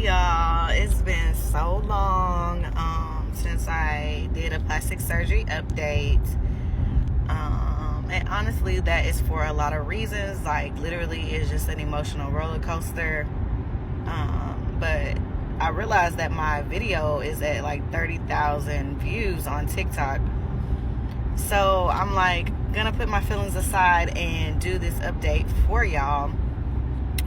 Hey y'all, it's been so long since I did a plastic surgery update. And honestly, that is for a lot of reasons. Like, literally, it's just an emotional roller coaster. But I realized that my video is at like 30,000 views on TikTok. So I'm like gonna put my feelings aside and do this update for y'all.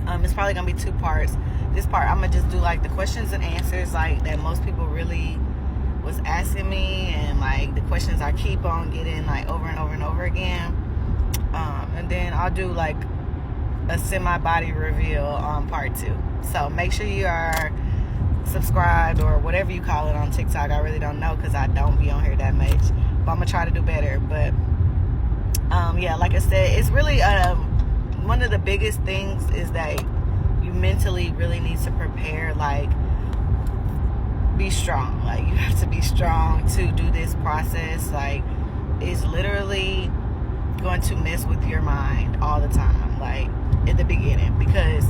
It's probably gonna be two parts. This part I'm gonna just do like the questions and answers like that most people really was asking me, and like the questions I keep on getting like over and over and over again. And then I'll do like a semi-body reveal on part 2. So make sure you are subscribed or whatever you call it on TikTok. I really don't know because I don't be on here that much, but I'm gonna try to do better. But yeah, like I said, it's really one of the biggest things is that you mentally really need to prepare. Like, be strong. Like, you have to be strong to do this process. Like, it's literally going to mess with your mind all the time, like at the beginning, because,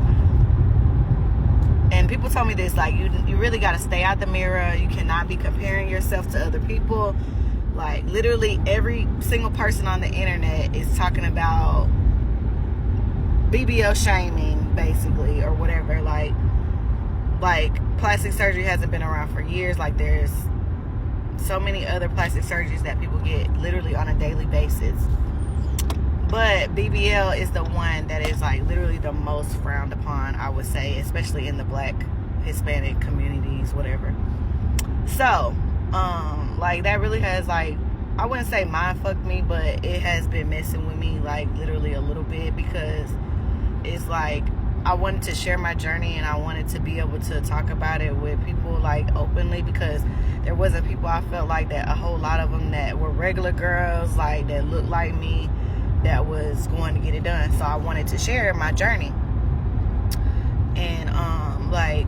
and people told me this, like, you really got to stay out the mirror. You cannot be comparing yourself to other people. Like, literally every single person on the internet is talking about BBL shaming, basically, or whatever. Like plastic surgery hasn't been around for years. Like, there's so many other plastic surgeries that people get literally on a daily basis, but BBL is the one that is like literally the most frowned upon, I would say, especially in the Black, Hispanic communities, whatever. So like, that really has, like, I wouldn't say mind fucked me, but it has been messing with me, like, literally a little bit, because it's like I wanted to share my journey and I wanted to be able to talk about it with people, like, openly, because there wasn't people, I felt like, that a whole lot of them that were regular girls, like, that looked like me, that was going to get it done. So I wanted to share my journey. And like,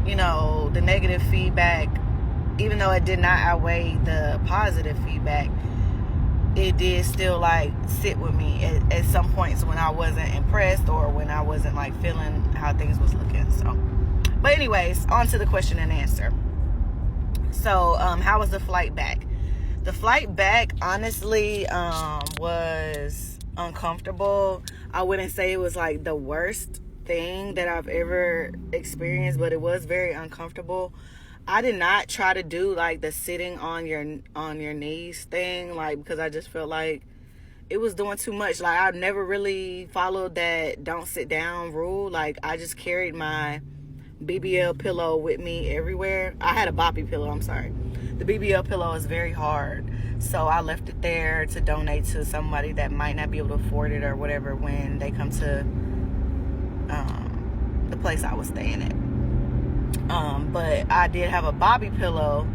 you know, the negative feedback, even though it did not outweigh the positive feedback, it did still like sit with me at some points when I wasn't impressed, or when I wasn't like feeling how things was looking. So, but anyways, on to the question and answer. So how was the flight back? The flight back, honestly, was uncomfortable. I wouldn't say it was like the worst thing that I've ever experienced, but it was very uncomfortable. I did not try to do like the sitting on your knees thing, like, because I just felt like it was doing too much. Like, I've never really followed that don't sit down rule. Like, I just carried my BBL pillow with me everywhere. I had a boppy pillow, I'm sorry. The BBL pillow is very hard, so I left it there to donate to somebody that might not be able to afford it or whatever when they come to the place I was staying at. But I did have a boppy pillow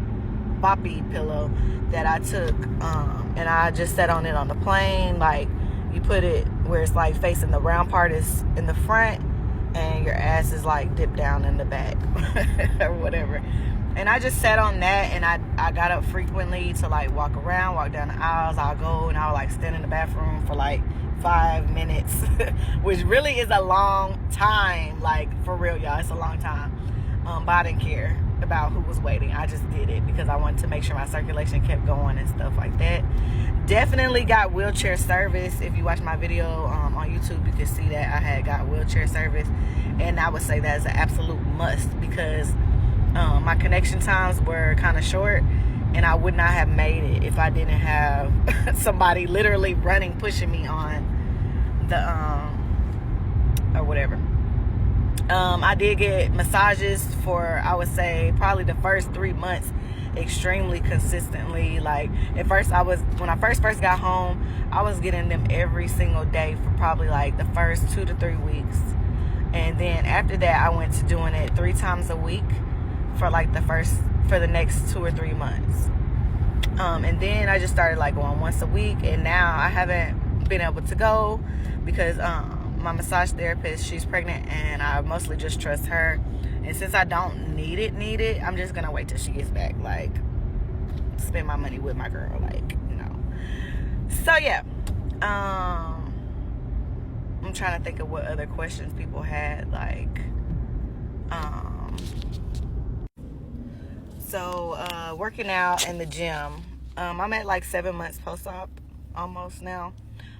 that I took, and I just sat on it on the plane. Like, you put it where it's like facing the round part is in the front, and your ass is like dipped down in the back or whatever. And I just sat on that, and I got up frequently to like walk around, walk down the aisles. I'll go and I'll like stand in the bathroom for like 5 minutes, which really is a long time. Like, for real, y'all, it's a long time. But I didn't care about who was waiting. I just did it because I wanted to make sure my circulation kept going and stuff like that. Definitely got wheelchair service. If you watch my video on YouTube, you can see that I had got wheelchair service, and I would say that is an absolute must, because my connection times were kind of short, and I would not have made it if I didn't have somebody literally running, pushing me on the or whatever. I did get massages for, I would say, probably the first 3 months extremely consistently. Like, at first when I first got home, I was getting them every single day for probably like the first 2 to 3 weeks. And then after that, I went to doing it 3 times a week for like for the next 2 or 3 months. And then I just started like going once a week, and now I haven't been able to go because my massage therapist, she's pregnant, and I mostly just trust her. And since I don't need it, I'm just gonna wait till she gets back. Like, spend my money with my girl, like, you know. So yeah, I'm trying to think of what other questions people had. Like, So working out in the gym, I'm at like 7 months post-op almost now.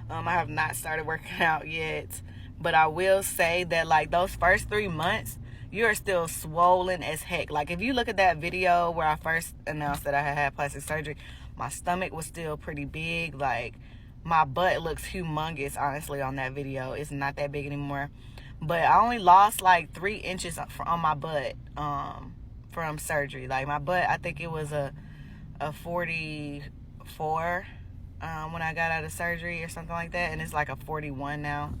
I have not started working out yet, but I will say that like those first 3 months, you're still swollen as heck. Like if you look at that video where I first announced that I had plastic surgery, my stomach was still pretty big. Like my butt looks humongous, honestly, on that video. It's not that big anymore. But I only lost like 3 inches on my butt from surgery. Like my butt, I think it was a 44 when I got out of surgery or something like that, and it's like a 41 now.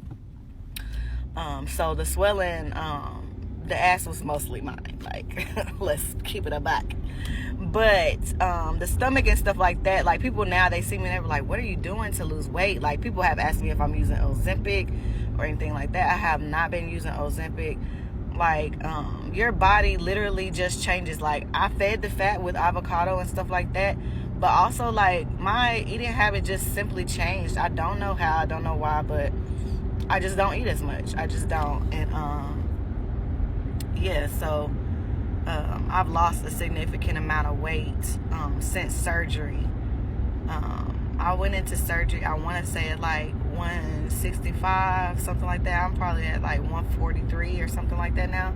So the swelling, the ass was mostly mine. Like let's keep it a buck. But the stomach and stuff like that, like people now, they see me and they're like, what are you doing to lose weight? Like people have asked me if I'm using Ozempic or anything like that. I have not been using Ozempic. Like your body literally just changes. Like I fed the fat with avocado and stuff like that, but also like my eating habit just simply changed. I don't know how, I don't know why, but I just don't eat as much. I just don't. And yeah, so I've lost a significant amount of weight since surgery. I went into surgery, I want to say at like 165, something like that. I'm probably at like 143 or something like that now.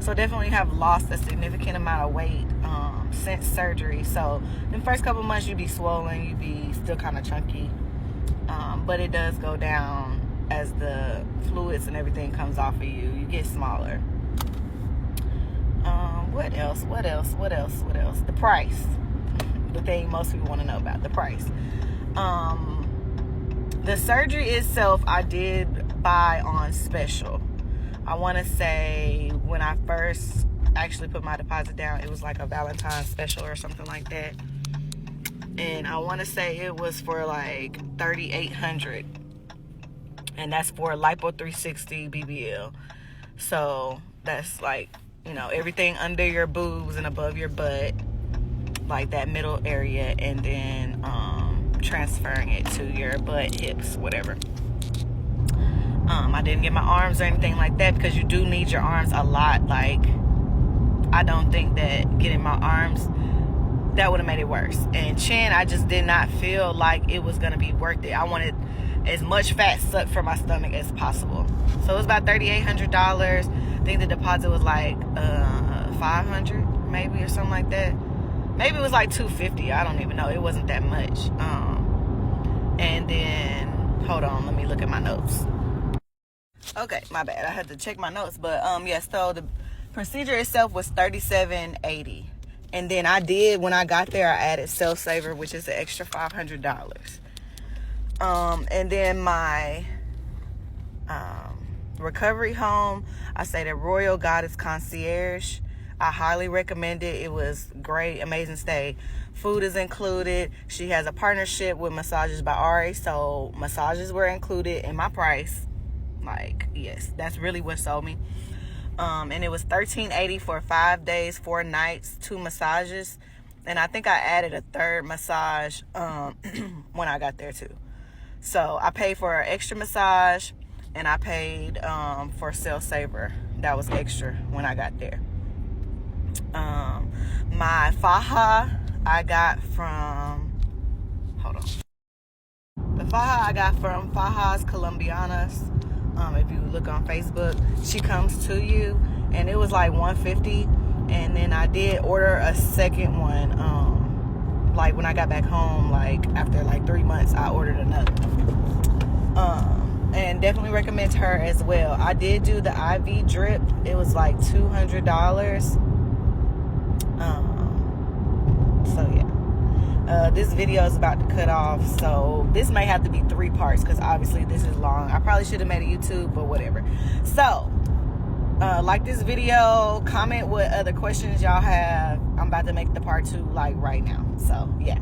So definitely have lost a significant amount of weight since surgery. So the first couple months you be swollen, you be still kind of chunky, but it does go down as the fluids and everything comes off of you. You get smaller. What else? The price. The thing most people want to know about, the price. The surgery itself, I did buy on special. I want to say when I first actually put my deposit down, it was like a Valentine's special or something like that. And I want to say it was for like $3,800. And that's for Lipo 360 BBL. So that's like, you know, everything under your boobs and above your butt, like that middle area, and then transferring it to your butt, hips, whatever. I didn't get my arms or anything like that because you do need your arms a lot. Like I don't think that getting my arms, that would have made it worse. And chin, I just did not feel like it was gonna be worth it. I wanted as much fat sucked from my stomach as possible. So it was about $3,800. I think the deposit was like $500 maybe or something like that. Maybe it was like $250. I don't even know. It wasn't that much. And then hold on, let me look at my notes. Okay, my bad. I had to check my notes, but yeah. So the procedure itself was $37.80, and then I did, when I got there, I added Self Saver, which is an extra $500. And then my recovery home, I stayed at Royal Goddess Concierge. I highly recommend it. It was great, amazing stay. Food is included. She has a partnership with Massages by Ari, so massages were included in my price. Like, yes, that's really what sold me. And it was $13.80 for 5 days, 4 nights, 2 massages. And I think I added a third massage when I got there too. So I paid for an extra massage, and I paid for Self Saver. That was extra when I got there. My faja I got from, hold on. The faja I got from Fajas Colombianas. If you look on Facebook, she comes to you, and it was like $150. And then I did order a second one. Like when I got back home, like after like 3 months, I ordered another. And definitely recommend her as well. I did do the IV drip. It was like $200. So yeah. This video is about to cut off, so this may have to be 3 parts because obviously this is long. I probably should have made a YouTube, but whatever. So like this video, comment what other questions y'all have. I'm about to make the part 2 like right now. So yeah.